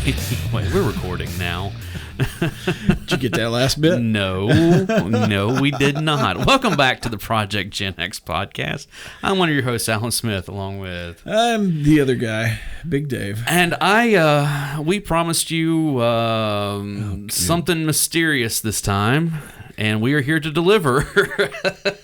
Wait, we're recording now. Did you get that last bit? No, we did not. Welcome back to the Project Gen X podcast. I'm one of your hosts, Alan Smith, along with... I'm the other guy, Big Dave. And we promised you something mysterious this time, and we are here to deliver.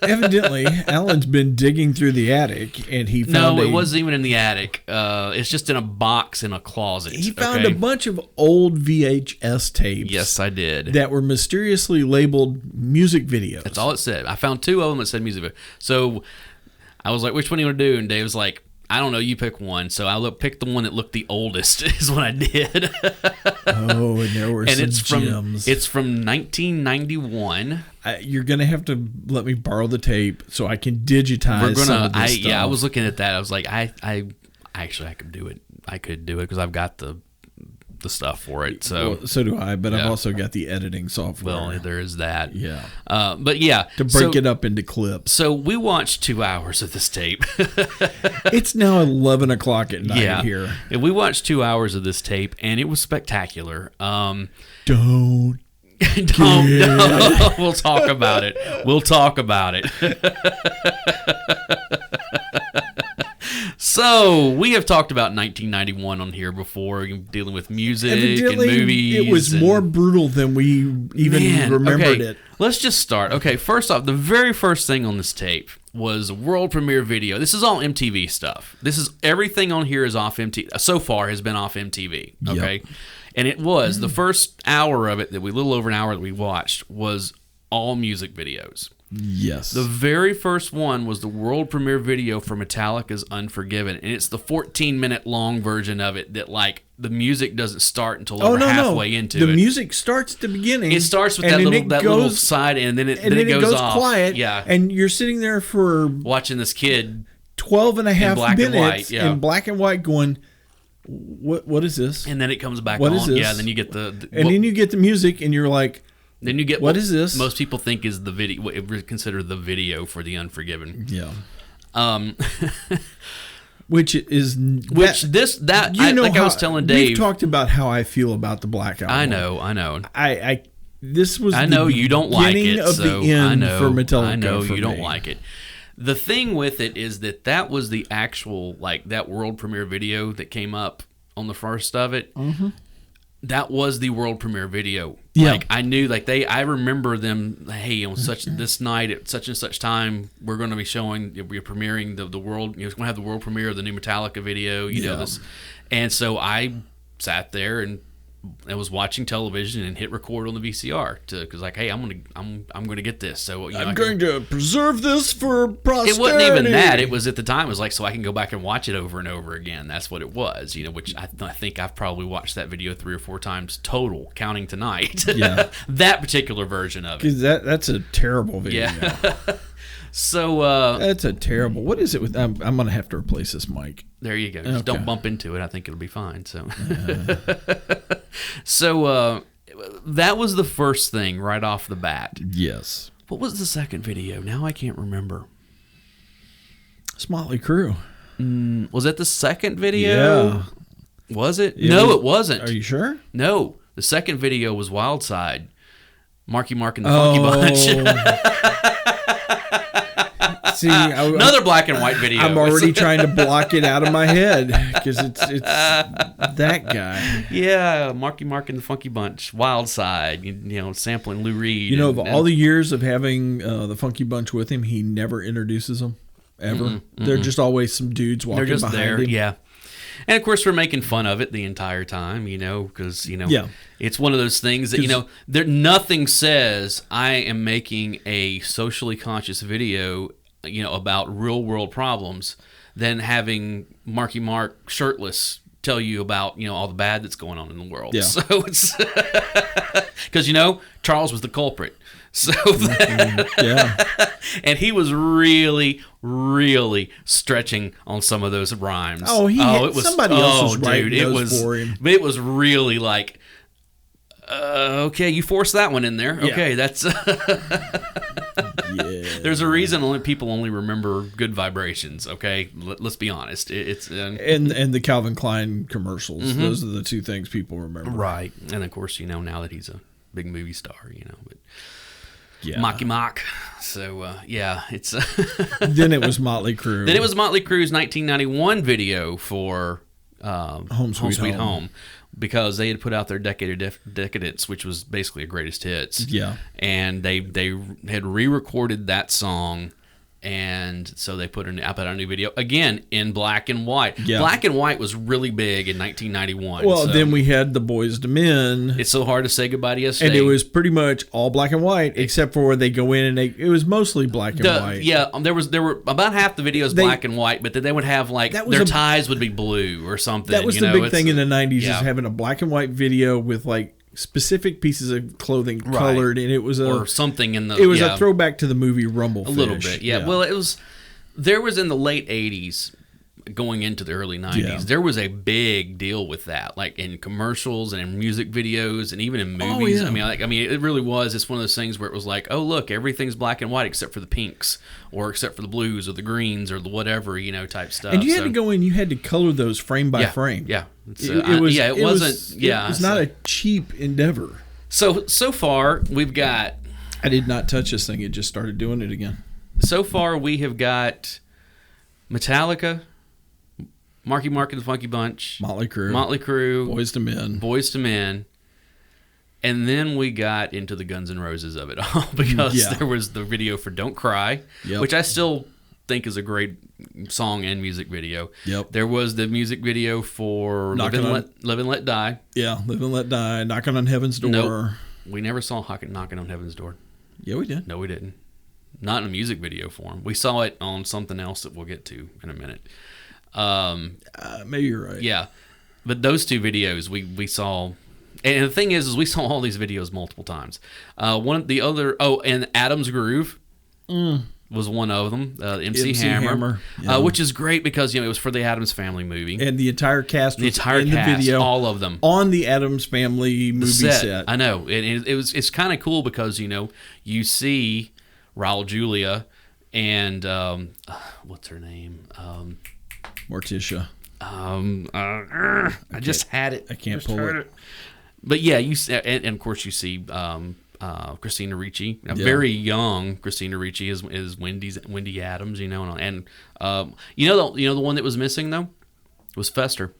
Evidently, Alan's been digging through the attic, and he found it wasn't even in the attic. It's just in a box in a closet. He found a bunch of old VHS tapes. Yes, I did. That were mysteriously labeled music videos. That's all it said. I found two of them that said music video. So I was like, which one do you want to do? And Dave was like, I don't know, you pick one. So I picked the one that looked the oldest is what I did. Oh, and there were some gems. It's from 1991. You're going to have to let me borrow the tape so I can digitize some of this stuff. Yeah, I was looking at that. I was like, I could do it. I could do it because I've got the stuff for it. So so do I, but yeah. I've also got the editing software. Well, there is that. Yeah. But yeah. To break it up into clips. So we watched 2 hours of this tape. It's now 11 o'clock at night here. And we watched 2 hours of this tape, and it was spectacular. Don't. No. We'll talk about it. So, we have talked about 1991 on here before, dealing with music and movies. It was more brutal than we even remembered it. Let's just start. Okay, first off, the very first thing on this tape was world premiere video. This is all MTV stuff. Everything on here is off MTV. So far has been off MTV. Okay? Yep. And it was, the first hour of it, little over an hour that we watched, was all music videos. Yes. The very first one was the world premiere video for Metallica's Unforgiven, and it's the 14-minute long version of it that, the music doesn't start until halfway into it. The music starts at the beginning. It starts with that little side, and then it goes off. Quiet, yeah. And you're sitting there for... watching this kid... 12 and a half minutes in black and white going... What is this? And then it comes back on. What is this? Yeah, then you get then you get the music, and you're like... Then you get what is this? Most people think is the video. What we consider the video for the Unforgiven. Yeah. I was telling Dave. We've talked about how I feel about the Black Album. I know. This was I know you don't like it. Of the end for Metallica. I know you don't me. like it. The thing with it is that was the actual that world premiere video that came up on the first of it. Mm-hmm. That was the world premiere video. Yeah. I knew, I remember them, hey, on this night at such and such time, we're going to be we're premiering the world, it's going to have the world premiere of the new Metallica video, you know this. And so I sat there and I was watching television and hit record on the VCR because hey, I'm going to get this. So I'm going to preserve this for posterity. It wasn't even that. It was at the time. It was so I can go back and watch it over and over again. That's what it was. Which I think I've probably watched that video 3 or 4 times total, counting tonight. Yeah, that particular version of it. Because that's a terrible video. Yeah. So that's a terrible. What is it with? I'm going to have to replace this mic. There you go. Just don't bump into it. I think it'll be fine. So, So that was the first thing right off the bat. Yes. What was the second video? Now I can't remember. It's Motley Crue. Was that the second video? Yeah. Was it? No, it wasn't. Are you sure? No. The second video was Wild Side. Marky Mark and the Funky Bunch. See, another black and white video. I'm already trying to block it out of my head because it's that guy. Yeah, Marky Mark and the Funky Bunch, Wild Side. Sampling Lou Reed. Of all the years of having the Funky Bunch with him, he never introduces them ever. They're just always some dudes walking behind him. Yeah. And of course, we're making fun of it the entire time, because it's one of those things that nothing says I am making a socially conscious video, about real world problems than having Marky Mark shirtless tell you about all the bad that's going on in the world. Yeah. So it's because Charles was the culprit. So and he was really, really stretching on some of those rhymes. It was somebody else was writing those for him. But it was really okay, you forced that one in there. Yeah. Okay, that's yeah. There's a reason people only remember Good Vibrations. Okay, let's be honest. It's and the Calvin Klein commercials. Those are the two things people remember. Right, and of course, now that he's a big movie star, but. Yeah. Mocky Mock. So, it's... Then it was Motley Crue. Then it was Motley Crue's 1991 video for Home Sweet Home. Because they had put out their Decade of Decadence, which was basically a greatest hits. Yeah. And they had re-recorded that song, and so they put out a new video, again, in black and white. Yeah. Black and white was really big in 1991. Well, then we had the Boyz II Men. It's So Hard to Say Goodbye to Yesterday. And it was pretty much all black and white, except for where they go in and it was mostly black and white. Yeah, there were about half the videos black and white, but then they would have their ties would be blue or something. That was the big thing in the 90s, is having a black and white video with specific pieces of clothing colored, and it was or something in the. It was a throwback to the movie Rumblefish. A little bit, yeah. Well, there was in the late 80s, going into the early 90s, there was a big deal with that, like in commercials and in music videos and even in movies. Oh, yeah. I mean, it really was. It's one of those things where it was like, oh, look, everything's black and white except for the pinks, or except for the blues or the greens or the whatever, type stuff. And you had to go in, you had to color those frame by frame. Yeah. It was not a cheap endeavor. So far, we've got... I did not touch this thing. It just started doing it again. So far, we have got Metallica, Marky Mark and the Funky Bunch, Motley Crue, Boyz II Men, and then we got into the Guns N' Roses of it all, because there was the video for Don't Cry, which I still think is a great song and music video. Yep. There was the music video for Live and Let Die. Yeah, Live and Let Die, Knocking on Heaven's Door. Nope. We never saw Knocking on Heaven's Door. Yeah, we did. No, we didn't. Not in a music video form. We saw it on something else that we'll get to in a minute. Maybe you're right. Yeah. But those two videos we saw... And the thing is we saw all these videos multiple times. And Adam's Groove was one of them. MC Hammer. Which is great because, it was for the Addams Family movie. And the entire cast was in the video. All of them. On the Addams Family movie set. I know. It's kind of cool because, you see Raul Julia and, what's her name? Morticia. I just had it. I can't pull it. But yeah, and of course you see Christina Ricci, very young Christina Ricci is Wendy Adams, and the one that was missing though was Fester.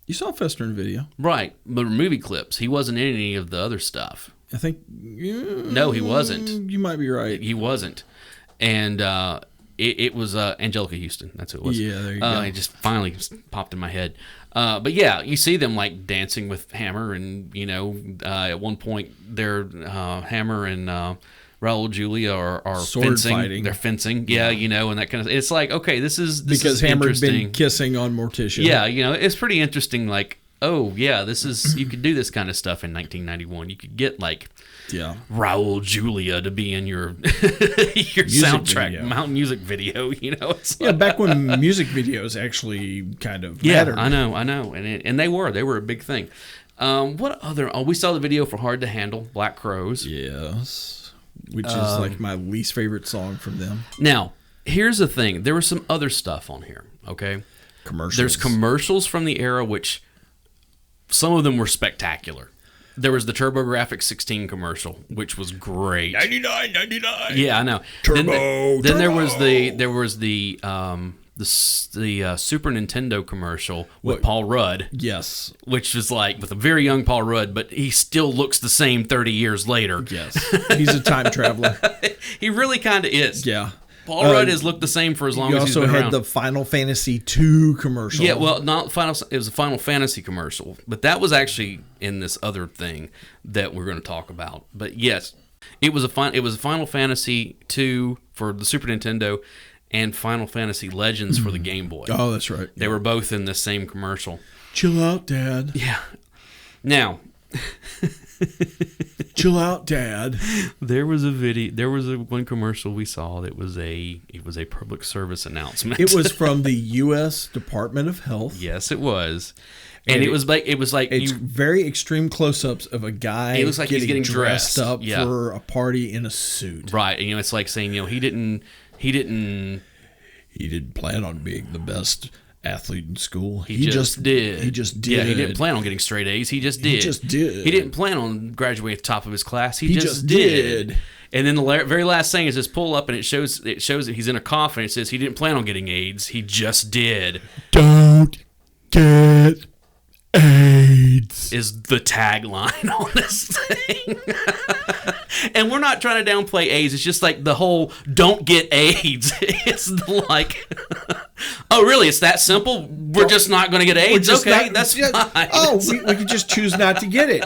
You saw Fester in video, right? But movie clips. He wasn't in any of the other stuff. I think. No, he wasn't. You might be right. He wasn't, and it was Angelica Houston. That's who it was. Yeah, there you go. It just finally popped in my head. But yeah, you see them dancing with Hammer, and at one point they're Hammer and Raul Julia are sword fencing. Fighting. They're fencing, and that kind of. It's like, okay, this is because Hammer's been kissing on Morticia. Yeah, it's pretty interesting. Oh yeah, this is you could do this kind of stuff in 1991. You could get Raul Julia to be in your soundtrack music video. It's back when music videos actually kind of mattered. I know, and they were a big thing. What other? Oh, we saw the video for Hard to Handle, Black Crowes. Yes, which is my least favorite song from them. Now, here's the thing: there was some other stuff on here. Okay, commercials. There's commercials from the era which. Some of them were spectacular. There was the TurboGrafx 16 commercial, which was great. $99.99. Yeah, I know. Turbo. Then there was the Super Nintendo commercial with Paul Rudd. Yes, which was with a very young Paul Rudd, but he still looks the same 30 years later. Yes, he's a time traveler. He really kind of is. Yeah. Paul Rudd has looked the same for as long as he's been around. You also had the Final Fantasy II commercial. Yeah, well, it was a Final Fantasy commercial, but that was actually in this other thing that we're going to talk about. But yes, it was a Final Fantasy II for the Super Nintendo and Final Fantasy Legends for the Game Boy. Oh, that's right. They were both in the same commercial. Chill out, Dad. Yeah. Now, Chill out, Dad. There was a video. There was one commercial we saw that was a public service announcement. It was from the U.S. Department of Health. Yes, it was. And it was like it's very extreme close-ups of a guy. It looks like he's getting dressed up for a party in a suit. Right. And, it's like saying, he didn't plan on being the best athlete in school. He just did. He just did. Yeah, he didn't plan on getting straight A's. He just did. He didn't plan on graduating at the top of his class. He just did. And then the very last thing is this pull up, and it shows that he's in a coffin. It says he didn't plan on getting AIDS. He just did. Don't get AIDS is the tagline on this thing. And we're not trying to downplay AIDS. It's just like the whole "don't get AIDS." It's like, oh, really? It's that simple? We're just not going to get AIDS? Okay, that's fine. Oh, we could just choose not to get it.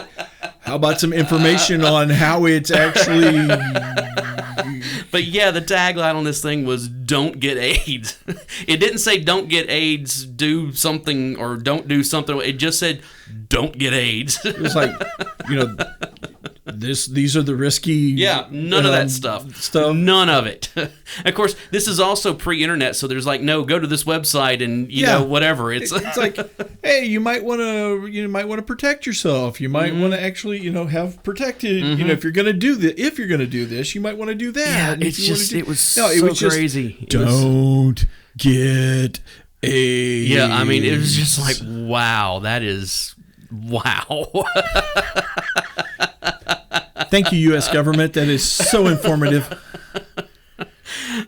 How about some information on how it's actually... But yeah, the tagline on this thing was "Don't get AIDS." It didn't say "Don't get AIDS, do something," or "Don't do something." It just said "Don't get AIDS." It was like, these are the risky... Yeah, none of that stuff. None of it. Of course, this is also pre-internet, so there's like, no, go to this website and whatever. It's like, hey, you might want to protect yourself. You might want to actually have protected. If you're going to do this, you might want to do that. Yeah, it was so crazy. Don't get AIDS. Yeah, I mean, it was just like, wow, that is wow. Thank you, U.S. government. That is so informative.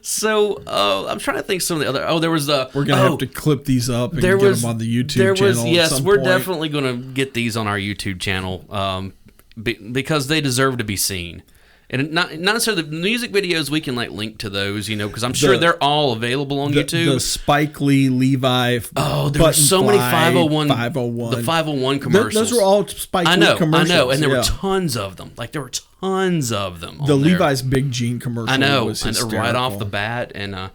So I'm trying to think some of the other. Oh, there was the. We're gonna have to clip these up and get them on the YouTube channel. Yes, we're definitely gonna get these on our YouTube channel because they deserve to be seen. And not necessarily the music videos. We can link to those, because I'm sure they're all available on YouTube. The Spike Lee, Levi. Oh, there were so many 501. The 501 commercials. Those were all Spike Lee commercials. I know, and there were tons of them. There were tons of them. The Levi's Big Jean commercial. I know, was and right off the bat, and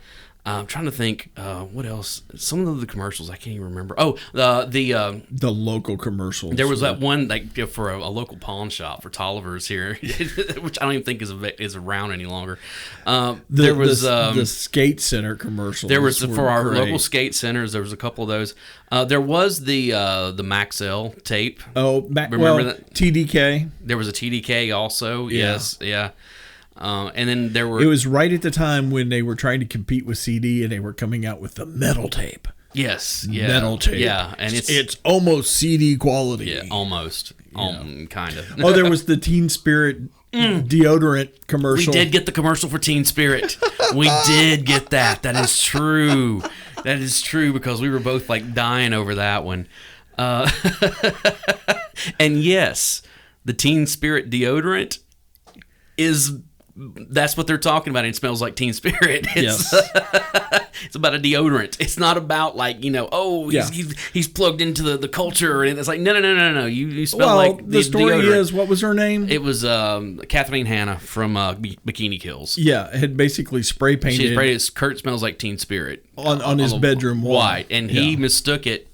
I'm trying to think what else. Some of the commercials I can't even remember. Oh, the local commercials. There was that one for a local pawn shop for Tolliver's here, which I don't even think is around any longer. There was the skate center commercials. There was for our local skate centers. There was a couple of those. There was the Maxell tape. Oh, remember that? TDK. There was a TDK also. Yeah. Yes, yeah. And then there were... It was right at the time when they were trying to compete with CD and they were coming out with the metal tape. Yes. Yeah. Metal tape. Yeah. And it's almost CD quality. Yeah, almost. Kind of. Oh, there was the Teen Spirit deodorant commercial. We did get the commercial for Teen Spirit. We did get that. That is true. That is true because we were both dying over that one. And yes, the Teen Spirit deodorant that's what they're talking about. It smells like Teen Spirit. It's about a deodorant. It's not about he's plugged into the culture, and it's like no. You smell like the story deodorant. Is what was her name? It was Kathleen Hanna from Bikini Kills. Yeah, it had basically spray painted. She sprayed it. Kurt smells like Teen Spirit on his bedroom wall. Right, and he mistook it,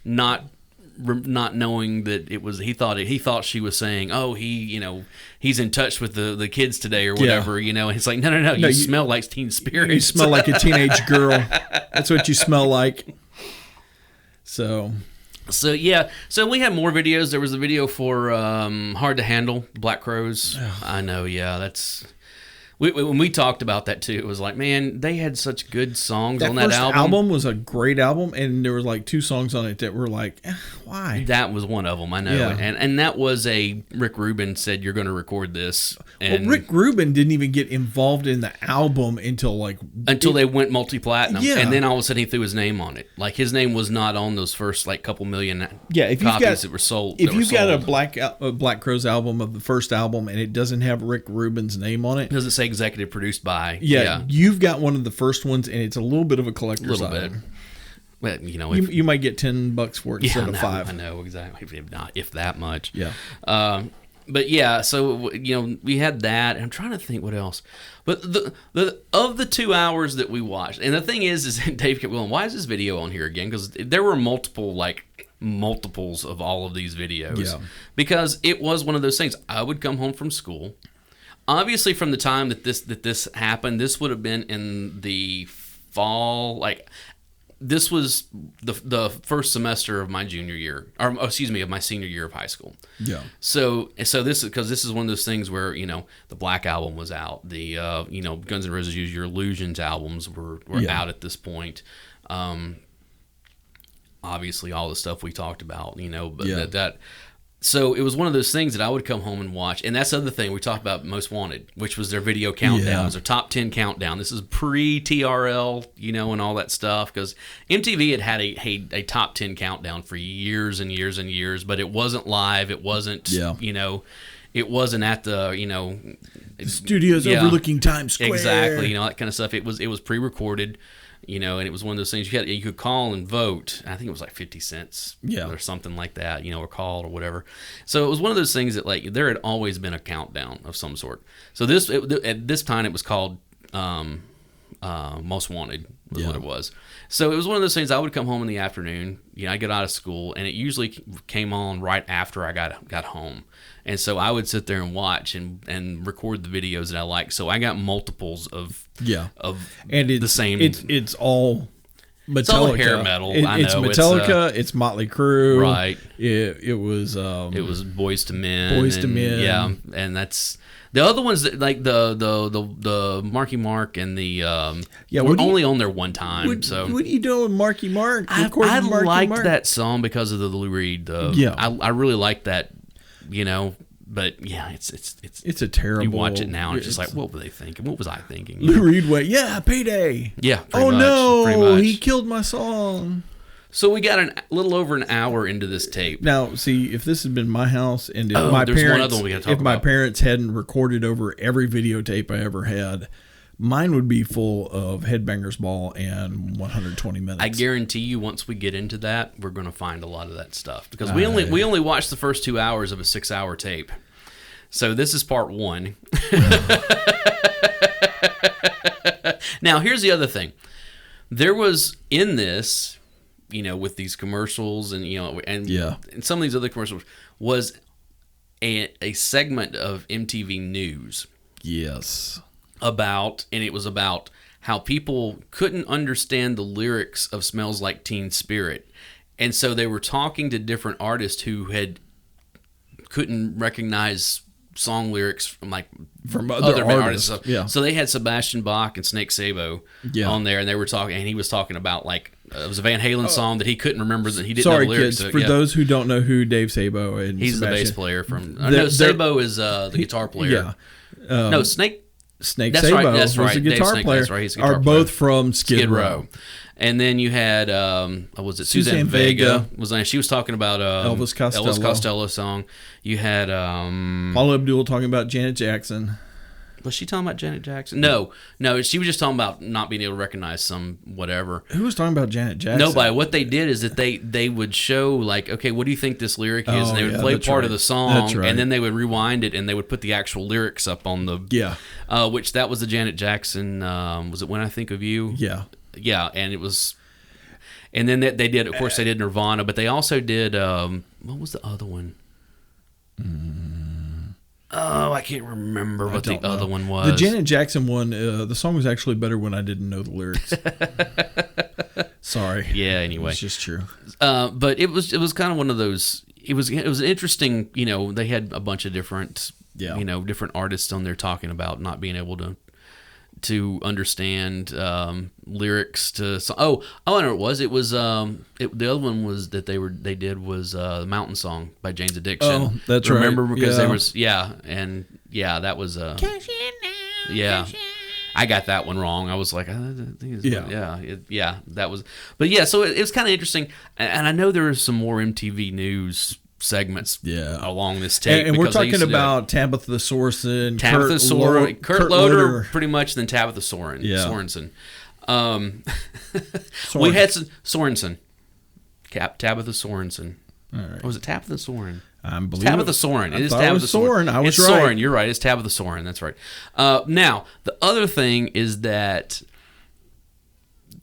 not knowing that it was. He thought she was saying, "Oh, he's in touch with the kids today or whatever." And it's like, no. You smell like Teen Spirit. You smell like a teenage girl. That's what you smell like. So yeah. So we have more videos. There was a video for Hard to Handle, Black Crowes. I know. Yeah, that's. When we talked about that too, it was like, man, they had such good songs on that album. That album was a great album, and there were 2 songs on it that were why? That was one of them, I know. Yeah. And that was Rick Rubin said, you're going to record this. And Rick Rubin didn't even get involved in the album until they went multi-platinum. Yeah. And then all of a sudden he threw his name on it. His name was not on those first couple million copies that were sold. If you've got a Black Crowes album of the first album and it doesn't have Rick Rubin's name on it. Does it say executive produced by? Yeah, you've got one of the first ones, and it's a little bit of a collector's item. Well, you might get $10 for it instead of $5. I know exactly. If that much. Yeah. But yeah, so we had that, and I'm trying to think what else. But the of the 2 hours that we watched, and the thing is Dave kept going, why is this video on here again? Because there were multiples of all of these videos. Yeah. Because it was one of those things. I would come home from school. Obviously, from the time that this happened, this would have been in the fall, this was the first semester of my junior year, or of my senior year of high school. Yeah. So this is because this is one of those things where the Black Album was out, the Guns N' Roses' Use Your Illusions albums were out at this point. Obviously, all the stuff we talked about, but So it was one of those things that I would come home and watch. And that's the other thing we talked about, Most Wanted, which was their video countdowns, their top 10 countdown. This is pre-TRL, and all that stuff. Because MTV had a top 10 countdown for years and years and years, but it wasn't live. It wasn't, it wasn't at the, studios overlooking Times Square. Exactly, that kind of stuff. It was pre-recorded. And it was one of those things you could call and vote. I think it was like 50 cents or something like that, or call or whatever. So it was one of those things that there had always been a countdown of some sort. So at this time it was called Most Wanted was what it was. So it was one of those things I would come home in the afternoon, I get out of school, and it usually came on right after I got home. And so I would sit there and watch and record the videos that I like. So I got multiples of the same. It's all Metallica. It's all hair metal. I know. It's Metallica. It's Motley Crue. Right. It was Boyz II Men. Yeah, and that's the other ones that the Marky Mark and the were only on there one time. What are you doing with Marky Mark? I liked that song because of the Lou Reed. I really liked that. But yeah, it's a terrible. You watch it now, and it's just like, what were they thinking? What was I thinking? Lou Reed went, Payday. Yeah. Pretty much. He killed my song. So we got a little over an hour into this tape. Now, see, if this had been my house, and if my parents hadn't recorded over every videotape I ever had, mine would be full of Headbangers Ball and 120 Minutes. I guarantee you, once we get into that, we're going to find a lot of that stuff because we only watched the first 2 hours of a 6-hour tape. So this is part 1. Now, here's the other thing. There was in this, with these commercials and and some of these other commercials was a segment of MTV News. Yes. It was about how people couldn't understand the lyrics of Smells Like Teen Spirit. And so they were talking to different artists who couldn't recognize song lyrics from other artists. Yeah. So they had Sebastian Bach and Snake Sabo on there, and they were talking, and he was talking about it was a Van Halen song that he couldn't remember, that he didn't know the lyrics. Sorry, kids. For those who don't know who Dave Sabo is, he's Sebastian, the bass player from. Sabo is the guitar player. Yeah. No, Snake Sabo was a guitar player. That's right. He's a guitar player. Both from Skid Row. And then you had Suzanne Vega she was talking about Elvis Costello song. You had Paula Abdul talking about Janet Jackson. Was she talking about Janet Jackson? No, she was just talking about not being able to recognize some whatever. Who was talking about Janet Jackson? Nobody. What they did is that they would show okay, what do you think this lyric is? And they would play part of the song, and then they would rewind it, and they would put the actual lyrics up on the which that was the Janet Jackson. Was it When I Think of You? Yeah. Yeah, and it was, and then they did. Of course, they did Nirvana, but they also did. What was the other one? Oh, I can't remember what the other one was. The Janet Jackson one. The song was actually better when I didn't know the lyrics. Sorry. Yeah. Anyway, it's just true. But it was kind of one of those. It was interesting. They had a bunch of different. Different artists on there talking about not being able to understand lyrics to I know what it was. It was the other one was that they did was Mountain Song by Jane's Addiction. Oh, that's right. Remember because there was that was I got that one wrong. I was like, I think it's that was, but yeah. So it was kind of interesting, and I know there are some more MTV News segments along this tape. And we're talking about Tabitha Sorensen, Kurt Loder, pretty much, then Tabitha Sorensen. We had Sorensen. Tabitha Sorensen. All right. Or was it Tabitha Soren? Tabitha Soren. It is Tabitha Soren. I was right. Soren. You're right. It's Tabitha Soren. That's right. Now, the other thing is that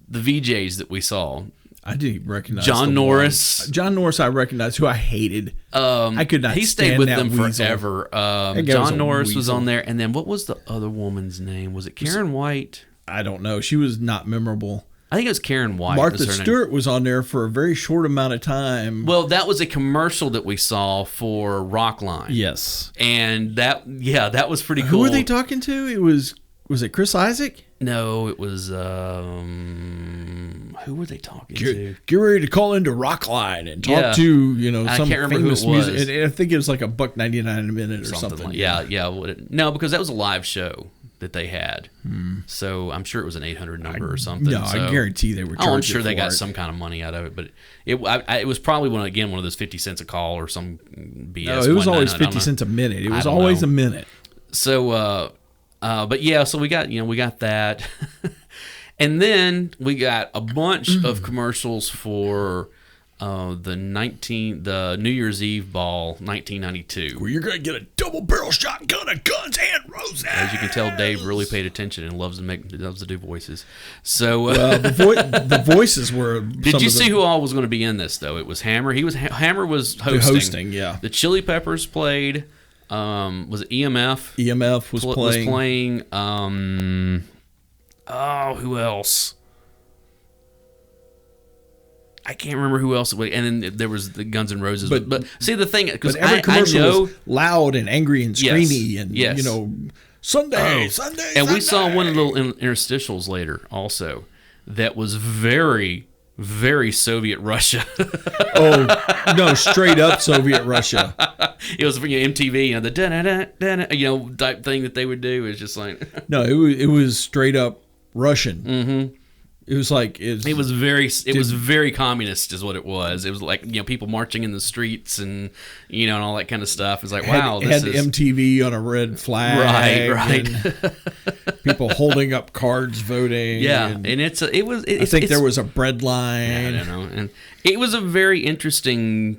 the VJs that we saw, I didn't recognize John Norris. John Norris, I recognized, who I hated. I could not. He stayed with them forever. John Norris was on there, and then what was the other woman's name? Was it Karen White? I don't know. She was not memorable. I think it was Karen White. Martha Stewart was on there for a very short amount of time. Well, that was a commercial that we saw for Rockline. Yes, and that was pretty cool. Who were they talking to? Was it Chris Isaac? No, it was. Who were they talking to? Get ready to call into Rockline and talk to some famous music. And I think it was like $1.99 a minute or something. Yeah. No, because that was a live show that they had. So I'm sure it was an 800 number or something. No, I guarantee they were charging. I'm sure they got some kind of money out of it, but it was probably one of those 50 cents a call or some BS. No, it was always 50 cents a minute. It was always a minute. So, but yeah, so we got that. And then we got a bunch of commercials for the New Year's Eve ball 1992. Where you're going to get a double barrel shotgun of Guns N' Roses. As you can tell, Dave really paid attention and loves to do voices. So the voices were. Did you see who all was going to be in this though? It was Hammer. Hammer was hosting. Yeah. The Chili Peppers played. Was it EMF? EMF was playing. Who else? I can't remember who else. And then there was the Guns N' Roses. But see the thing, because every commercial was loud and angry and screamy Sunday. And we saw one of the little interstitials later also that was very, very Soviet Russia. Oh no, straight up Soviet Russia. It was MTV, the da-da-da-da-da, type thing that they would do. Is just like no, it was straight up Russian. Mm-hmm. It was like it was very communist, is what it was. It was like people marching in the streets and and all that kind of stuff. It's like wow, this had MTV on a red flag, right. And people holding up cards voting. Yeah, and I think there was a bread line. Yeah, I don't know, and it was a very interesting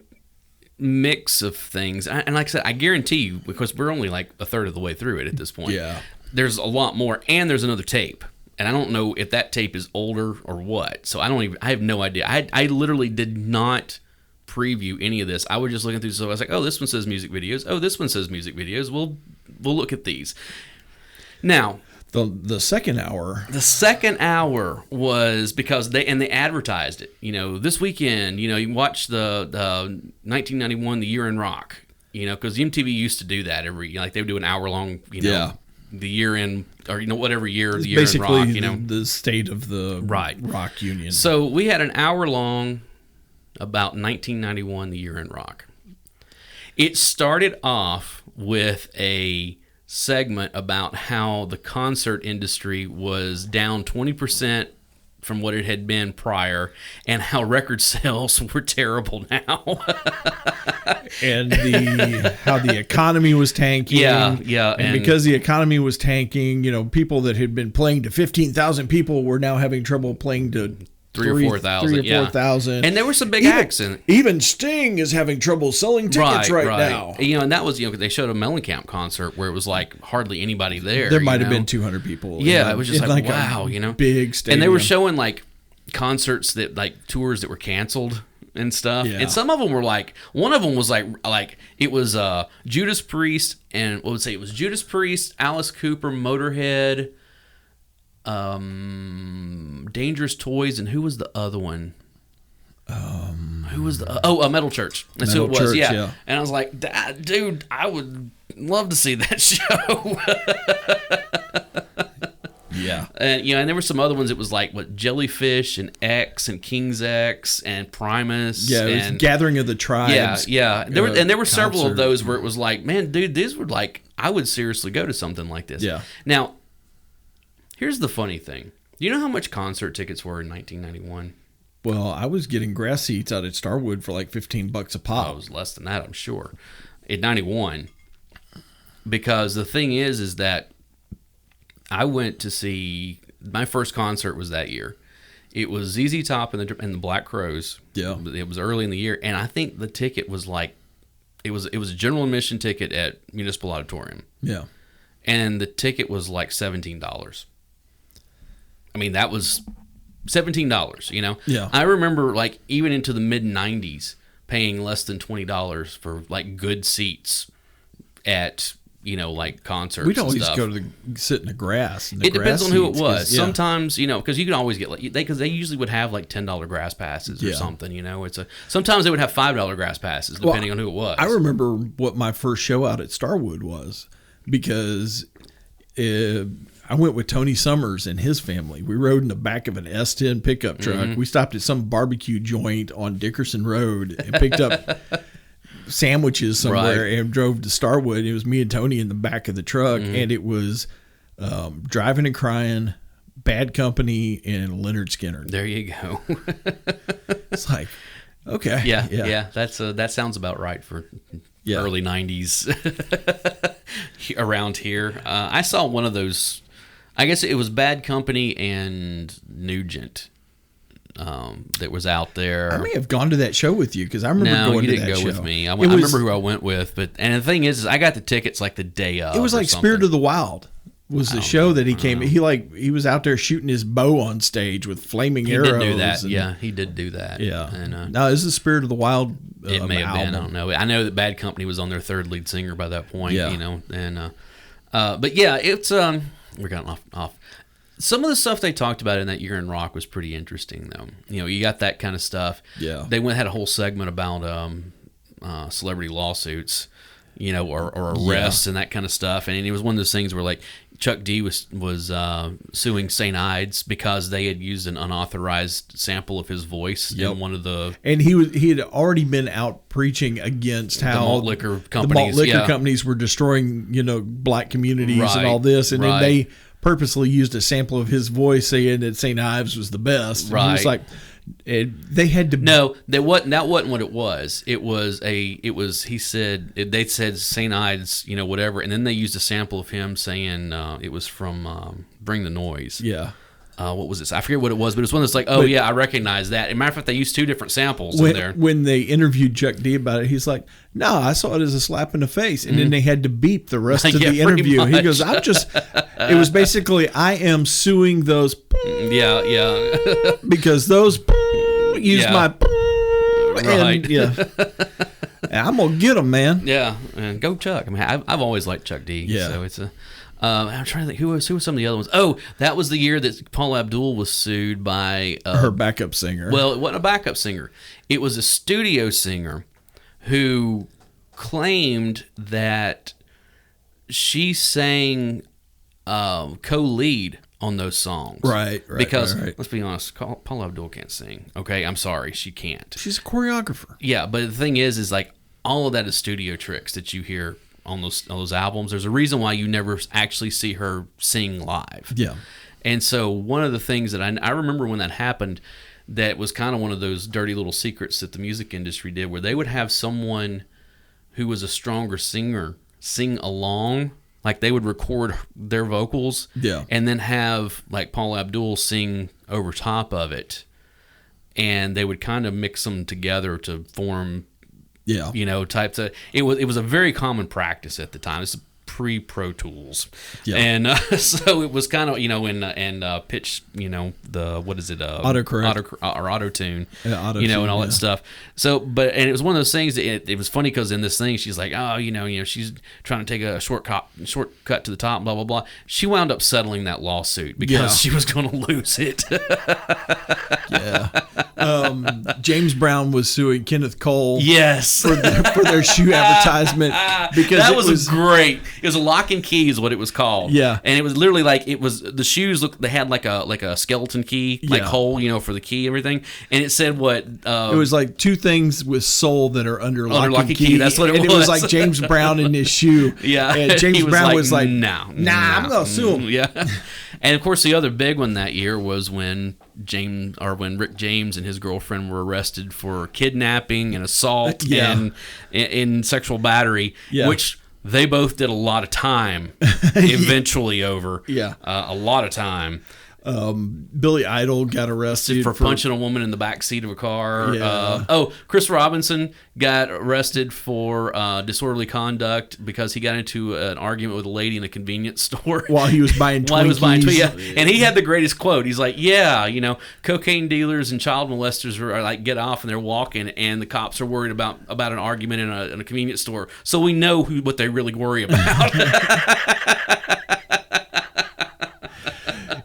mix of things. And like I said, I guarantee you, because we're only like a third of the way through it at this point. Yeah, there's a lot more, and there's another tape. And I don't know if that tape is older or what. So I have no idea. I literally did not preview any of this. I was just looking through. So I was like, oh, this one says music videos. Oh, this one says music videos. We'll look at these. Now, the second hour. The second hour was because they advertised it. This weekend, you watch the 1991 The Year in Rock. Because MTV used to do that every, they would do an hour long, Yeah. The year in, or whatever year, it's the year in rock, the state of the rock union. So we had an hour long about 1991, the year in rock. It started off with a segment about how the concert industry was down 20% from what it had been prior, and how record sales were terrible now. And how the economy was tanking. Yeah. And because the economy was tanking, people that had been playing to 15,000 people were now having trouble playing to 3,000 or 4,000. And there were some big acts in it. Even Sting is having trouble selling tickets right now. And that was, they showed a Mellencamp concert where it was like hardly anybody there. There might have been 200 people. Yeah, it was just like wow, big stadium. And they were showing like concerts tours that were canceled and stuff. Yeah. And some of them were like, one of them was like it was Judas Priest, and what would say it was Judas Priest, Alice Cooper, Motorhead, Dangerous Toys, and who was the other one? Who was the Metal Church? That's who it was. Yeah. And I was like, dude, I would love to see that show. Yeah. And and there were some other ones. It was like Jellyfish and X and King's X and Primus. Yeah, it was Gathering of the Tribes. Yeah. There were several of those where it was like, man, dude, these were like, I would seriously go to something like this. Yeah. Now, here's the funny thing. Do you know how much concert tickets were in 1991? Well, I was getting grass seats out at Starwood for like $15 a pop. Oh, it was less than that, I'm sure. In 91. Because the thing is that I went to see, my first concert was that year. It was ZZ Top and the Black Crowes. Yeah. It was early in the year, and I think the ticket was like It was a general admission ticket at Municipal Auditorium. Yeah. And the ticket was like $17. I mean, that was $17, you know? Yeah. I remember, like, even into the mid-90s, paying less than $20 for, like, good seats at, you know, like, concerts. We'd always go to sit in the grass. It depends on who it was. Sometimes, you know, because you can always get, like, because they usually would have, like, $10 grass passes or something, you know? Sometimes they would have $5 grass passes, depending on who it was. I remember what my first show out at Starwood was, because I went with Tony Summers and his family. We rode in the back of an S10 pickup truck. Mm-hmm. We stopped at some barbecue joint on Dickerson Road and picked up sandwiches somewhere and drove to Starwood. It was me and Tony in the back of the truck, and it was Driving and Crying, Bad Company, and Leonard Skinner. There you go. It's like, okay. Yeah. That sounds about right for early 90s around here. I saw one of those. I guess it was Bad Company and Nugent that was out there. I may have gone to that show with you, because I remember going to that show. No, you didn't go with me. I remember who I went with, and the thing is I got the tickets like the day of. It was like Spirit of the Wild was the show that he came. He was out there shooting his bow on stage with flaming arrows. He did do that. He did do that. Yeah. And, no, this is Spirit of the Wild. It may have been. I don't know. I know that Bad Company was on their third lead singer by that point. Yeah. You know, and but yeah, it's we're getting off. Some of the stuff they talked about in that Year in Rock was pretty interesting, though. You know, you got that kind of stuff. Yeah. They had a whole segment about celebrity lawsuits, you know, or arrests and that kind of stuff. And it was one of those things where, like, Chuck D was suing St. Ides because they had used an unauthorized sample of his voice in one of the. And he had already been out preaching against how the malt liquor companies were destroying, you know, black communities and all this, and then they purposely used a sample of his voice saying that St. Ives was the best. And he was like, they had to. No, that wasn't what it was. It was he said, they said St. Ides, you know, whatever, and then they used a sample of him saying it was from Bring the Noise. Yeah. What was this? I forget what it was, but it was one that's like, I recognize that. As a matter of fact, they used two different samples in there. When they interviewed Chuck D about it, he's like, no, I saw it as a slap in the face. And then they had to beep the rest of the interview. He goes, it was basically, I am suing those. Because those used my. Right. And I'm going to get them, man. Yeah. And go Chuck. I mean, I've always liked Chuck D. Yeah. So it's I'm trying to think who were some of the other ones. Oh, that was the year that Paula Abdul was sued by her backup singer. Well, it wasn't a backup singer. It was a studio singer who claimed that she sang co-lead on those songs. Right. Because let's be honest, Paula Abdul can't sing. Okay, I'm sorry, she can't. She's a choreographer. Yeah, but the thing is like all of that is studio tricks that you hear on those albums. There's a reason why you never actually see her sing live. Yeah. And so one of the things that I remember when that happened, that was kind of one of those dirty little secrets that the music industry did, where they would have someone who was a stronger singer sing along. Like they would record their vocals and then have like Paula Abdul sing over top of it. And they would kind of mix them together to form you know, types of it was a very common practice at the time. It's pre-Pro Tools, and so it was kind of, you know, and pitch, you know, the what is it, autocorrect or auto-tune, auto-tune, you know, and all that stuff. So, but and it was one of those things that it was funny because in this thing she's like, oh, you know, she's trying to take a shortcut to the top, blah blah blah. She wound up settling that lawsuit because she was going to lose it. James Brown was suing Kenneth Cole. Yes, for their shoe advertisement because that was great. It was a Lock and Key is what it was called. Yeah, and it was literally like it was the shoes. They had like a skeleton key, like hole, you know, for the key and everything. And it said what it was like two things with sole that are under lock and key. That's what it was. And it was like James Brown in his shoe. Yeah, and James Brown was like, nah, I'm gonna sue him. Yeah, and of course the other big one that year was when Rick James and his girlfriend were arrested for kidnapping and assault and in sexual battery, which they both did a lot of time eventually over. Yeah. A lot of time. Billy Idol got arrested for punching a woman in the back seat of a car. Yeah. Chris Robinson got arrested for disorderly conduct because he got into an argument with a lady in a convenience store while he was buying Twinkies. Yeah. And he had the greatest quote. He's like, "Yeah, cocaine dealers and child molesters are like get off and they're walking, and the cops are worried about an argument in a convenience store. So we know what they really worry about."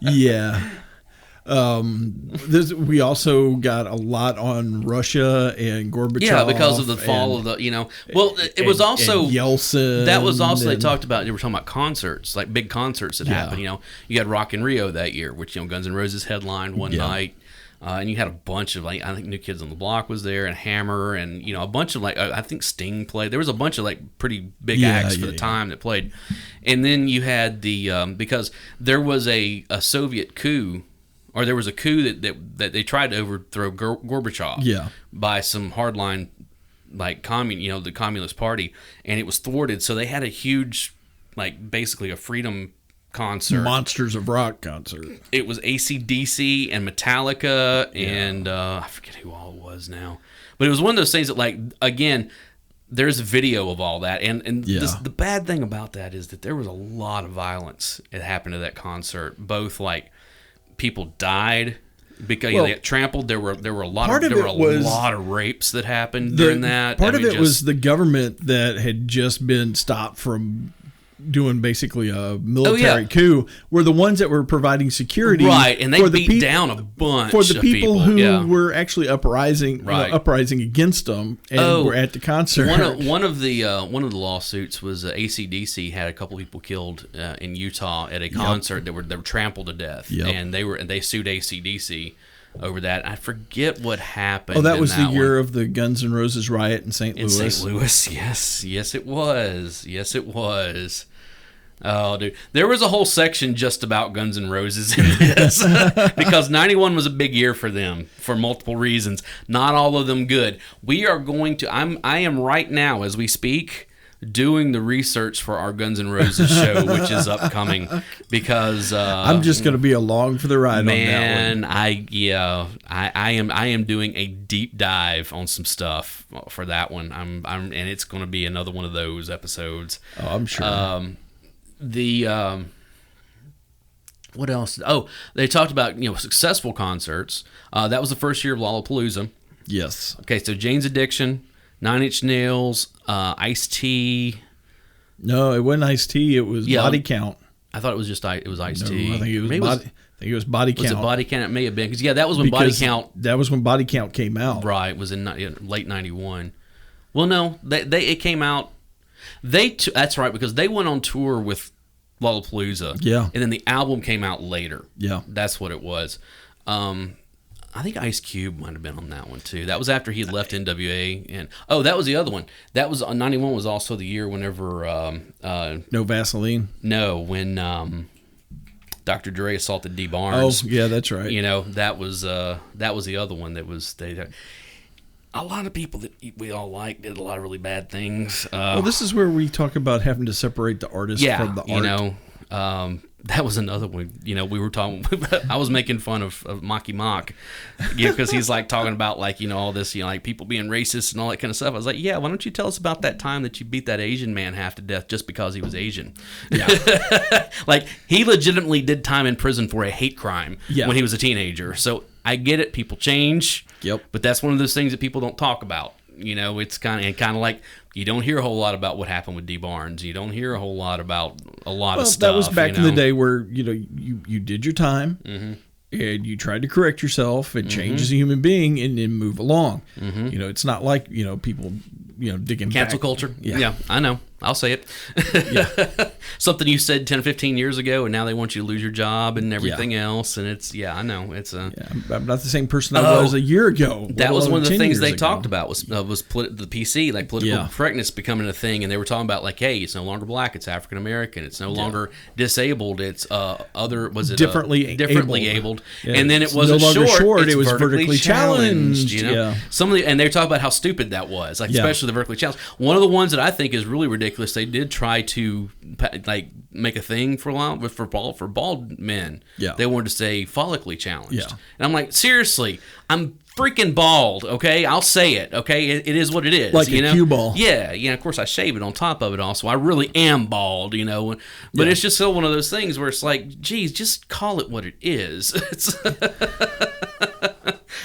Yeah. We also got a lot on Russia and Gorbachev. Yeah, because of the fall of the, Well, it was also Yeltsin. That was also they talked about. They were talking about concerts, like big concerts that happened. You had Rock in Rio that year, which Guns N' Roses headlined one night. And you had a bunch of, I think New Kids on the Block was there, and Hammer, and, a bunch of, I think Sting played. There was a bunch of, pretty big acts for the time that played. And then you had because there was a Soviet coup, or there was a coup that they tried to overthrow Gorbachev by some hardline, the Communist Party, and it was thwarted. So they had a huge, basically a freedom concert. Monsters of Rock concert. It was AC/DC and Metallica and I forget who all it was now. But it was one of those things that, again, there's a video of all that. And the bad thing about that is that there was a lot of violence that happened at that concert. Both, people died because they got trampled. There were a lot of rapes that happened during that. Part of it was the government that had just been stopped from doing basically a military coup were the ones that were providing security, right? And they beat down a bunch for the people who were actually uprising against them and were at the concert. One of the lawsuits was AC/DC had a couple people killed in Utah at a concert that were trampled to death, and they sued AC/DC over that. I forget what happened. Oh, that was the year of the Guns N' Roses riot in St. Louis. In St. Louis, yes, it was. Yes, it was. Oh, dude. There was a whole section just about Guns N' Roses in this because 91 was a big year for them for multiple reasons. Not all of them good. We are going to, I am right now as we speak doing the research for our Guns N' Roses show, which is upcoming because I'm just going to be along for the ride on that one. I am doing a deep dive on some stuff for that one. And it's going to be another one of those episodes. Oh, I'm sure. What else? Oh, they talked about successful concerts. That was the first year of Lollapalooza. Yes. Okay, so Jane's Addiction, 9 Inch Nails, Ice-T. No, it wasn't Ice-T. It was Body Count. I thought it was just Ice-T. No, I think it was Body Count. Was it Body Count? It may have been because that was when Body Count. That was when Body Count came out. Right, it was in late '91. Well, no, it came out. That's right, because they went on tour with Lollapalooza. Yeah. And then the album came out later. Yeah. That's what it was. I think Ice Cube might have been on that one too. That was after he had left NWA. And that was the other one. That was 91 was also the year whenever No Vaseline. No, when Dr. Dre assaulted D. Barnes. Oh, yeah, that's right. That was the other one that was a lot of people that we all like did a lot of really bad things. Well, this is where we talk about having to separate the artist from the art. That was another one. We were talking. I was making fun of Mocky Mock, because he's talking about all this, people being racist and all that kind of stuff. I was like, yeah, why don't you tell us about that time that you beat that Asian man half to death just because he was Asian? Yeah, he legitimately did time in prison for a hate crime when he was a teenager. So I get it. People change. Yep. But that's one of those things that people don't talk about. It's kind of like you don't hear a whole lot about what happened with D. Barnes. You don't hear a whole lot about a lot of stuff. That was back in the day where you did your time, and you tried to correct yourself and change as a human being and then move along. It's not like people digging cancel back. Culture. Yeah, I know. I'll say it. Yeah. Something you said 10 or 15 years ago, and now they want you to lose your job and everything else. And it's, I know. It's I'm not the same person I was a year ago. That was one of the things they talked about was the PC, political correctness becoming a thing. And they were talking about hey, it's no longer black, it's African American. It's no longer disabled. It's differently abled. Yeah, and then it wasn't no short. It was vertically challenged. Some of and they were talking about how stupid that was, especially the vertically challenged. One of the ones that I think is really ridiculous ridiculous. They did try to like make a thing for a while for bald men. Yeah. They wanted to say follically challenged. Yeah. And I'm like, seriously, I'm freaking bald, okay? I'll say it, okay? It is what it is. Like a cue ball. Yeah, of course I shave it on top of it also. I really am bald, But it's just still one of those things where it's like, geez, just call it what it is.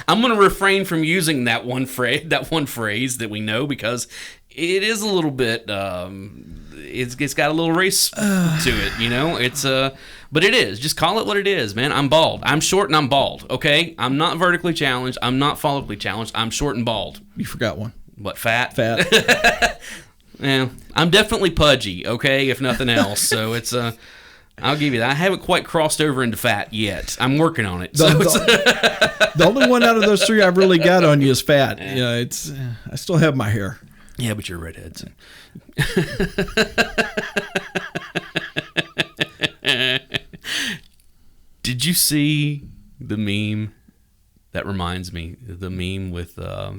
I'm going to refrain from using that one phrase that we know, because it is a little bit, it's got a little race to it, It's but it is. Just call it what it is, man. I'm bald. I'm short and I'm bald, okay? I'm not vertically challenged. I'm not follically challenged. I'm short and bald. You forgot one. What, fat? Fat. Yeah, I'm definitely pudgy, okay, if nothing else. So it's I'll give you that. I haven't quite crossed over into fat yet. I'm working on it. The only one out of those three I've really got on you is fat. Yeah, I still have my hair. Yeah, but you're redheads. Did you see the meme? That reminds me, the meme with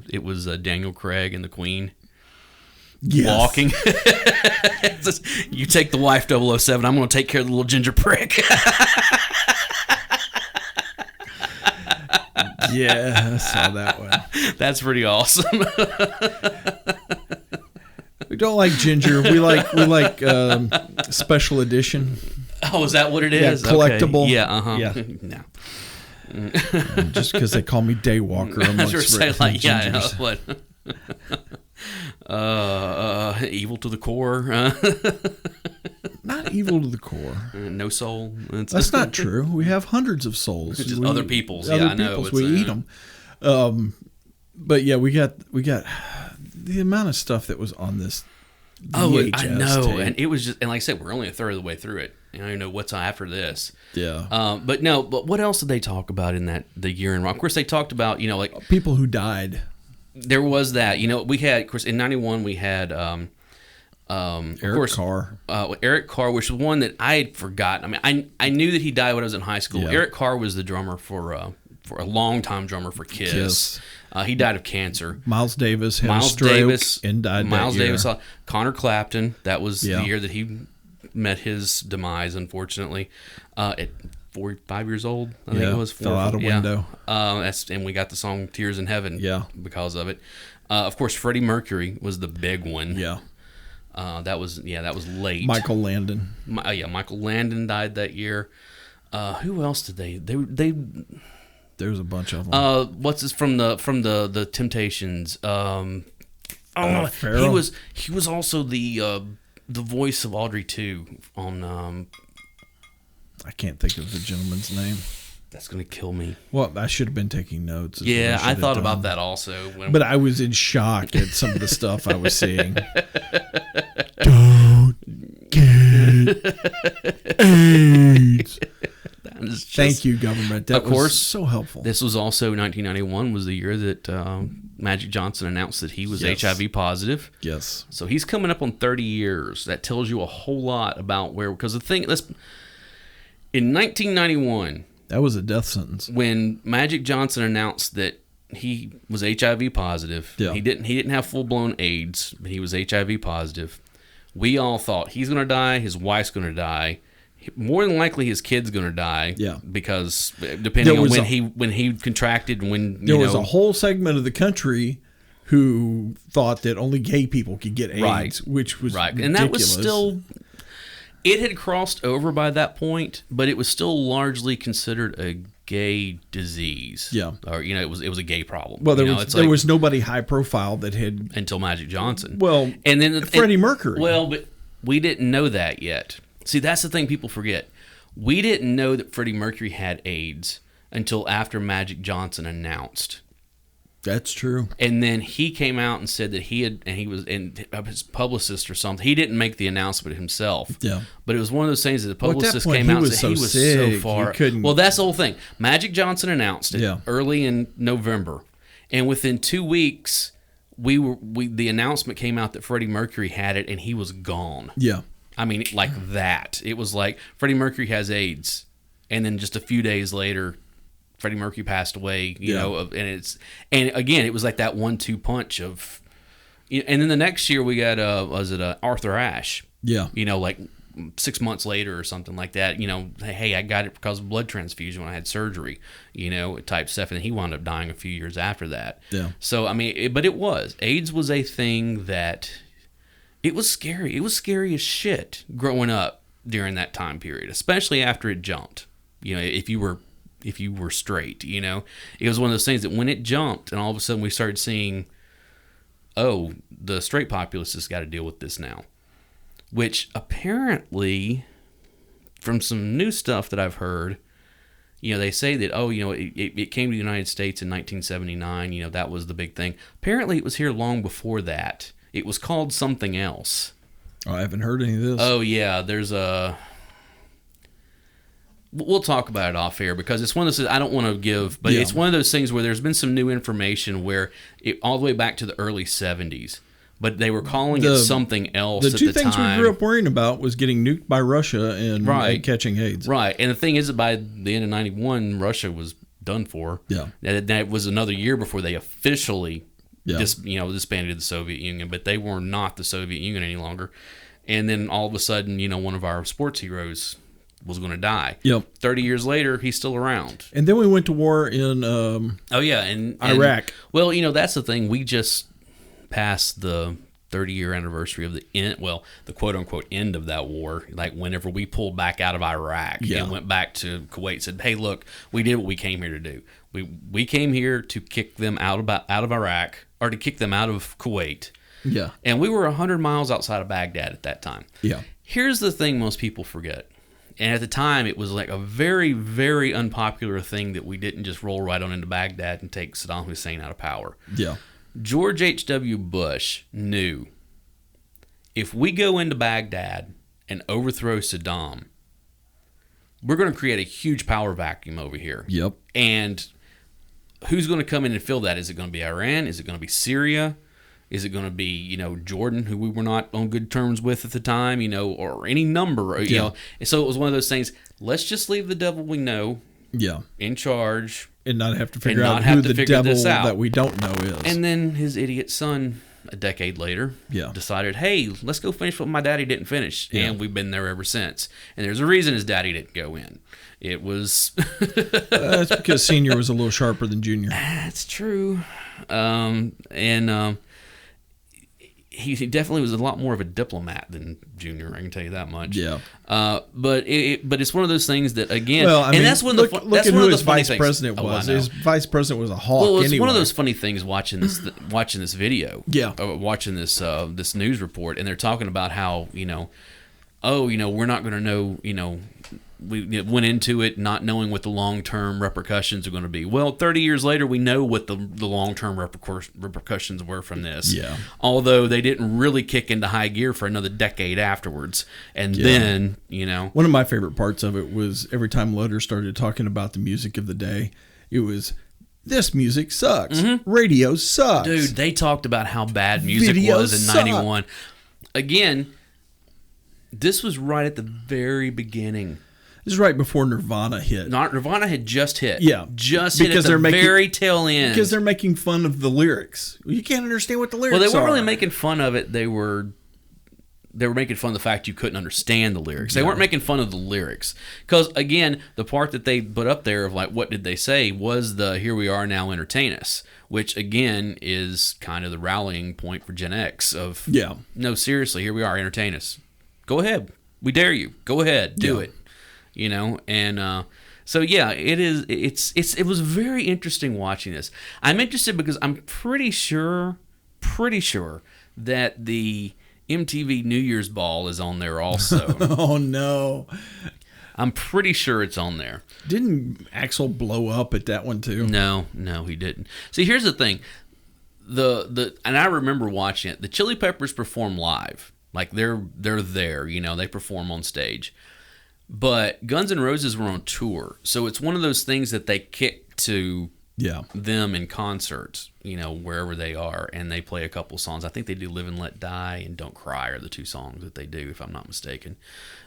it was Daniel Craig and the Queen. Yes. Walking. You take the wife 007. I'm going to take care of the little ginger prick. Yeah, I saw that one. That's pretty awesome. We don't like ginger. We like special edition. Oh, is that what it is? Yeah, collectible. Okay. Yeah. Yeah. No. Just because they call me Daywalker. I was saying, like, yeah, what? Evil to the core. Not evil to the core. No soul. That's not true. We have hundreds of souls. Just other people's. Yeah, I know. We eat them. But yeah, we got the amount of stuff that was on this VHS I know. tape. And it was just, and like I said, we're only a third of the way through it. I don't even know what's after this. Yeah. But what else did they talk about in the year in rock? Of course, they talked about, like people who died. There was that. We had, of course, in '91 we had Eric Carr. Eric Carr, which was one that I had forgotten. I mean, I knew that he died when I was in high school. Yeah. Eric Carr was the drummer for a long-time drummer for Kiss. He died of cancer. Miles Davis had a stroke and died Miles that year. Davis. Connor Clapton. That was the year that he met his demise, unfortunately. At 45 years old, I think it was. Fell out a window. And we got the song "Tears in Heaven" because of it. Of course, Freddie Mercury was the big one. Yeah. That was late. Michael Landon. Michael Landon died that year. Who else did they? There was a bunch of them. What's this from the Temptations? Pharrell? He was also the voice of Audrey 2 on. I can't think of the gentleman's name. That's gonna kill me. Well, I should have been taking notes. Yeah, I thought about that also. But I was in shock at some of the stuff I was seeing. Don't get AIDS. Thank you, government. That was so helpful. This was also 1991 was the year that Magic Johnson announced that he was HIV positive. Yes. So he's coming up on 30 years. That tells you a whole lot about because the thing, in 1991... That was a death sentence. When Magic Johnson announced that he was HIV positive, he didn't have full-blown AIDS, but he was HIV positive. We all thought he's going to die, his wife's going to die. More than likely, his kid's going to die. Yeah. Because depending on when he contracted and when there was a whole segment of the country who thought that only gay people could get AIDS, which was ridiculous. And that was still. It had crossed over by that point, but it was still largely considered a gay disease. Yeah. Or, it was a gay problem. Well, there was nobody high profile that had... Until Magic Johnson. Well, and then Freddie Mercury. Well, but we didn't know that yet. See, that's the thing people forget. We didn't know that Freddie Mercury had AIDS until after Magic Johnson announced. That's true. And then he came out and said that he was his publicist or something. He didn't make the announcement himself. Yeah. But it was one of those things that the publicist came out and said he was so far. Well, that's the whole thing. Magic Johnson announced it early in November. And within 2 weeks, the announcement came out that Freddie Mercury had it and he was gone. Yeah. I mean, like that. It was like Freddie Mercury has AIDS. And then just a few days later, Freddie Mercury passed away, you know, and again, it was like that 1-2 punch of, And then the next year we got Arthur Ashe. Yeah. Like 6 months later or something like that. Hey, I got it because of blood transfusion when I had surgery. Type stuff, and he wound up dying a few years after that. Yeah. So I mean, but AIDS was a thing that it was scary. It was scary as shit growing up during that time period, especially after it jumped. If you were straight, it was one of those things that when it jumped, and all of a sudden we started seeing, oh, the straight populace has got to deal with this now. Which apparently, from some new stuff that I've heard, they say that, it came to the United States in 1979. That was the big thing. Apparently, it was here long before that. It was called something else. Oh, I haven't heard any of this. Oh, yeah. We'll talk about it off air because it's one of those I don't want to give, but it's one of those things where there's been some new information where all the way back to the early 70s. But they were calling it something else at the time. The two things we grew up worrying about was getting nuked by Russia and catching AIDS. Right. And the thing is that by the end of 91, Russia was done for. Yeah. That was another year before they officially disbanded the Soviet Union. But they were not the Soviet Union any longer. And then all of a sudden, one of our sports heroes was going to die. Yep. 30 years later, he's still around. And then we went to war in Iraq. Well, that's the thing. We just passed the 30-year anniversary of the quote-unquote end of that war. Like whenever we pulled back out of Iraq and went back to Kuwait, said, hey, look, we did what we came here to do. We came here to kick them out of Iraq, or to kick them out of Kuwait. Yeah. And we were 100 miles outside of Baghdad at that time. Yeah. Here's the thing most people forget. And at the time, it was like a very, very unpopular thing that we didn't just roll right on into Baghdad and take Saddam Hussein out of power. Yeah. George H.W. Bush knew if we go into Baghdad and overthrow Saddam, we're going to create a huge power vacuum over here. Yep. And who's going to come in and fill that? Is it going to be Iran? Is it going to be Syria? Is it going to be, Jordan, who we were not on good terms with at the time, or any number, And so it was one of those things, let's just leave the devil we know in charge. And not have to figure out who the devil that we don't know is. And then his idiot son, a decade later, decided, hey, let's go finish what my daddy didn't finish. Yeah. And we've been there ever since. And there's a reason his daddy didn't go in. It was... That's because Senior was a little sharper than Junior. That's true. He definitely was a lot more of a diplomat than Junior. I can tell you that much. Yeah. But it's one of those things that again, that's one of his vice president was. His vice president was a hawk. Well, it's one of those funny things watching this video. Yeah. Watching this news report, and they're talking about how we're not going to know we went into it not knowing what the long-term repercussions are going to be. Well, 30 years later, we know what the long-term repercussions were from this. Yeah. Although they didn't really kick into high gear for another decade afterwards. And then, One of my favorite parts of it was every time Lutter started talking about the music of the day, it was, this music sucks. Mm-hmm. Radio sucks. Dude, they talked about how bad music was in 91. Again, this was right at the very beginning. This is right before Nirvana hit. Nirvana had just hit. Yeah. Just hit at the very tail end. Because they're making fun of the lyrics. You can't understand what the lyrics are. Well, they weren't really making fun of it. They were making fun of the fact you couldn't understand the lyrics. They weren't making fun of the lyrics. Because, again, the part that they put up there of, like, what did they say was the here we are now, entertain us. Which, again, is kind of the rallying point for Gen X of, no, seriously, here we are, entertain us. Go ahead. We dare you. Go ahead. Do it. So yeah, it was very interesting watching this. I'm interested because I'm pretty sure that the MTV New Year's Ball is on there also. Oh no. I'm pretty sure it's on there. Didn't Axl blow up at that one too? No, he didn't. See, here's the thing. And I remember watching it. The Chili Peppers perform live. Like they're there, they perform on stage. But Guns N' Roses were on tour, so it's one of those things that they kick to them in concerts, wherever they are, and they play a couple songs. I think they do Live and Let Die and Don't Cry are the two songs that they do, if I'm not mistaken.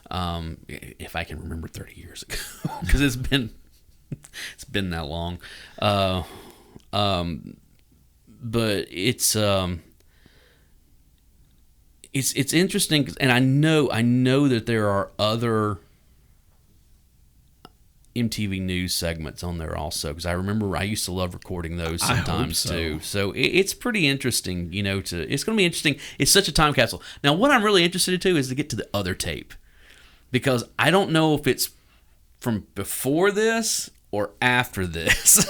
If I can remember 30 years ago, because it's been that long. But it's... it's interesting, and I know that there are other MTV News segments on there also, because I remember I used to love recording those sometimes too. So it's pretty interesting, it's going to be interesting. It's such a time capsule. Now, what I'm really interested in too is to get to the other tape, because I don't know if it's from before this or after this.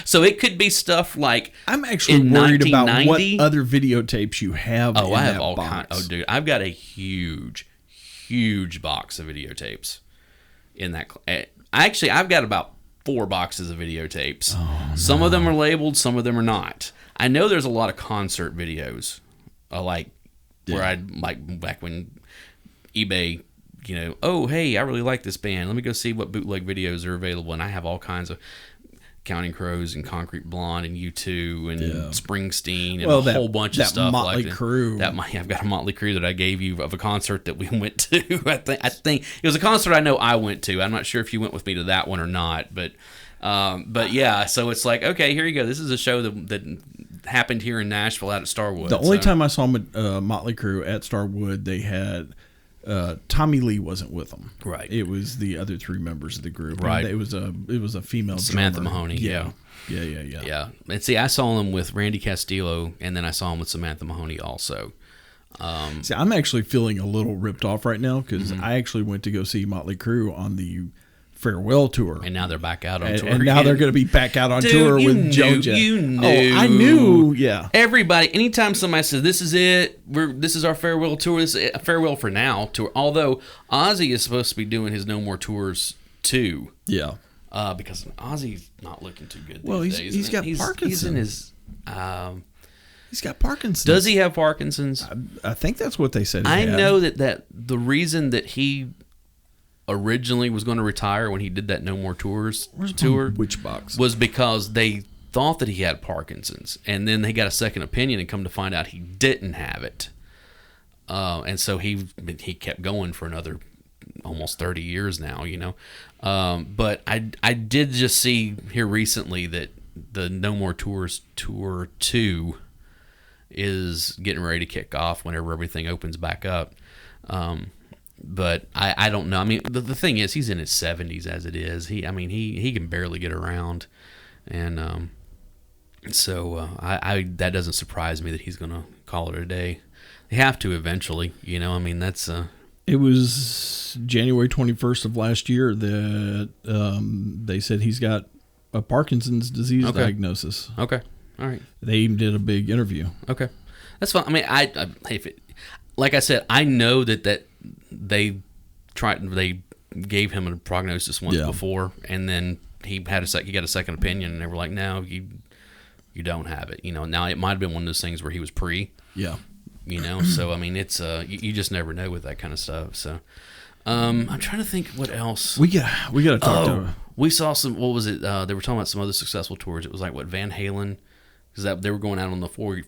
So it could be stuff like I'm actually worried about what other videotapes you have. Oh, I have all kinds. Oh, dude, I've got a huge box of videotapes. In that, I've got about 4 boxes of videotapes. Oh, no. Some of them are labeled, some of them are not. I know there's a lot of concert videos, where I'd like back when eBay, oh hey, I really like this band. Let me go see what bootleg videos are available, and I have all kinds of Counting Crows and Concrete Blonde and U2 and Springsteen and a whole bunch of stuff Motley Crue. I've got a Motley Crue that I gave you of a concert that we went to. I think it was a concert I know I went to. I'm not sure if you went with me to that one or not, but yeah. So it's like, okay, here you go. This is a show that happened here in Nashville out at Starwood. The only time I saw Motley Crue at Starwood, they had. Tommy Lee wasn't with them. Right. It was the other 3 members of the group. Right. It was a female Samantha drummer. Mahoney. Yeah. And see, I saw them with Randy Castillo, and then I saw them with Samantha Mahoney also. See, I'm actually feeling a little ripped off right now because I actually went to go see Motley Crue on the farewell tour, and now they're back out on tour. And now they're going to be back out on tour with JoJo. You knew. Oh, I knew. Yeah. Everybody. Anytime somebody says this is it, this is our farewell tour. This is a farewell for now tour. Although Ozzy is supposed to be doing his No More Tours too. Yeah. Because Ozzy's not looking too good. Well, these days. He's got Parkinson's. He's in his. He's got Parkinson's. Does he have Parkinson's? I think that's what they said. I know that the reason that he originally was going to retire when he did that No More Tours tour, which box, was because they thought that he had Parkinson's, and then they got a second opinion and come to find out he didn't have it, and so he kept going for another almost 30 years now, but I did just see here recently that the No More Tours Tour 2 is getting ready to kick off whenever everything opens back up. But I don't know. I mean, the thing is, he's in his 70s as it is. He can barely get around, and so that doesn't surprise me that he's going to call it a day. They have to eventually, I mean, that's. It was January 21st of last year that they said he's got a Parkinson's disease diagnosis. Okay, all right. They even did a big interview. Okay, that's fine. I mean, like I said, I know that they gave him a prognosis once before, and then he got a second opinion, and they were like, no, you don't have it. Now it might have been one of those things where he was pre. Yeah. So I mean, it's you just never know with that kind of stuff. So I'm trying to think what else we got to talk to. We saw some. What was it? They were talking about some other successful tours. It was like Van Halen, because they were going out on the Foreign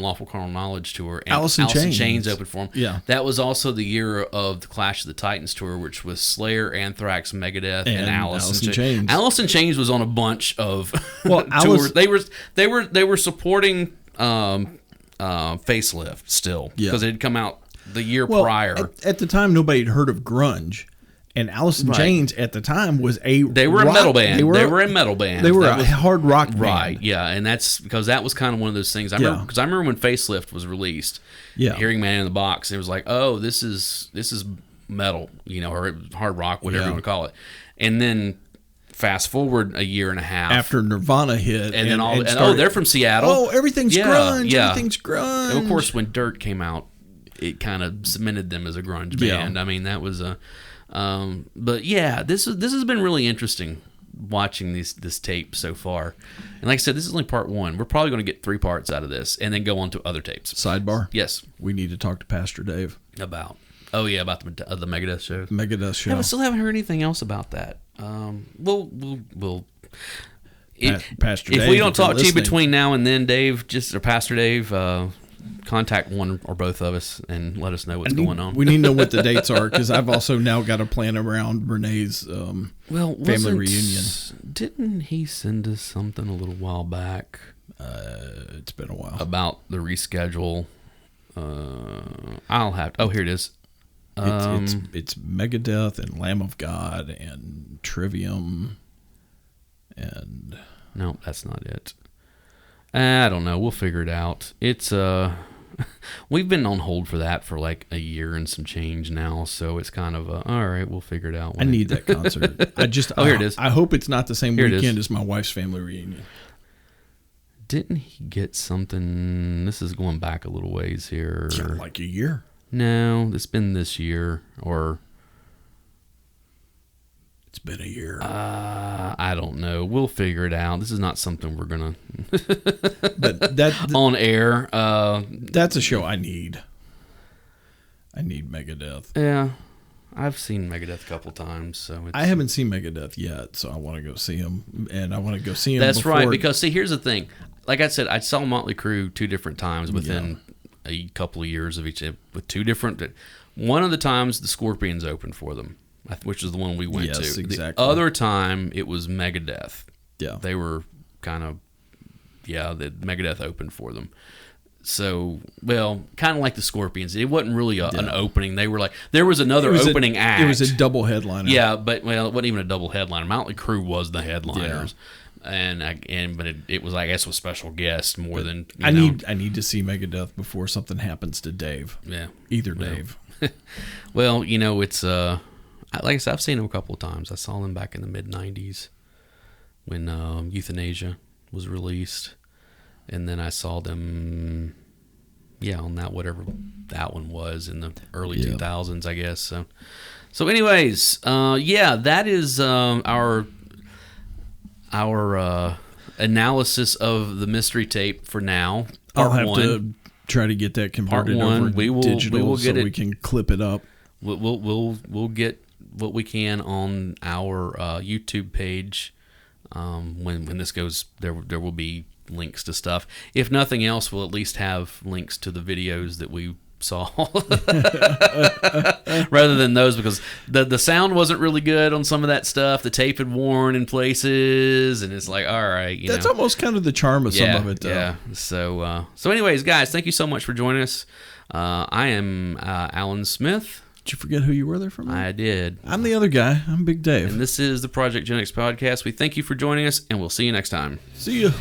Lawful Carnal Knowledge tour. And Alice in Chains opened for them. Yeah. That was also the year of the Clash of the Titans tour, which was Slayer, Anthrax, Megadeth, and Alice in Chains. Alice in Chains was on a bunch of tours. They were supporting Facelift still, because it had come out the year prior. At the time, nobody had heard of grunge. And Alice in Chains at the time was a metal band. They were a metal band. They were a hard rock band. Right, yeah. And that's because that was kind of one of those things. I remember when Facelift was released, hearing Man in the Box, it was like, oh, this is metal, or hard rock, whatever you want to call it. And then fast forward a year and a half. After Nirvana hit. And then they're from Seattle. Oh, everything's grunge. Yeah. Everything's grunge. And of course, when Dirt came out, it kind of cemented them as a grunge band. I mean, that was a... but yeah, this has been really interesting watching this tape so far. And like I said, this is only part 1. We're probably going to get 3 parts out of this and then go on to other tapes. Sidebar? Yes. We need to talk to Pastor Dave. About the Megadeth show. Megadeth show. I still haven't heard anything else about that. We'll Pastor Dave, if we don't talk to you between now and then, Dave, or Pastor Dave, contact one or both of us and let us know what's going on. We need to know what the dates are, because I've also now got a plan around Renee's family reunion. Didn't he send us something a little while back? It's been a while. About the reschedule. I'll have. Oh, here it is. It's Megadeth and Lamb of God and Trivium and no, that's not it. I don't know. We'll figure it out. It's we've been on hold for that for like a year and some change now, so it's kind of all right. We'll figure it out. I need that concert. Here it is. I hope it's not the same weekend as my wife's family reunion. Didn't he get something? This is going back a little ways here. Yeah, like a year. No, it's been this year, or it's been a year. I don't know. We'll figure it out. This is not something we're gonna but that on air. That's a show I need. I need Megadeth. Yeah, I've seen Megadeth a couple times. So I haven't seen Megadeth yet, so I want to go see him, and I want to go see him. That's right, because see, here's the thing. Like I said, I saw Motley Crue 2 different times within a couple of years of each, with 2 different. One of the times the Scorpions opened for them, which is the one we went to. Exactly. The other time it was Megadeth. Yeah, they were kind of the Megadeth opened for them. So, well, kind of like the Scorpions. It wasn't really an opening. They were like, there was another opening act. It was a double headliner. Yeah, but it wasn't even a double headliner. Motley Crue was the headliners. Yeah. But it was, I guess, with special guests more than I need to see Megadeth before something happens to Dave. Yeah, Dave. Well, it's like I said, I've seen them a couple of times. I saw them back in the mid '90s when Euthanasia was released, and then I saw them, on that whatever that one was in the early 2000s, I guess. So anyways, that is our analysis of the mystery tape for now. I'll have to try to get that converted over digital, we will get we can clip it up. We'll get what we can on our YouTube page. When this goes, there will be links to stuff. If nothing else, we'll at least have links to the videos that we saw rather than those, because the sound wasn't really good on some of that stuff. The tape had worn in places, and it's like, all right, that's almost kind of the charm of some of it, though. Yeah. So anyways, guys, thank you so much for joining us. I am Alan Smith. Did you forget who you were there for me? I did. I'm the other guy. I'm Big Dave. And this is the Project Gen X podcast. We thank you for joining us, and we'll see you next time. See you.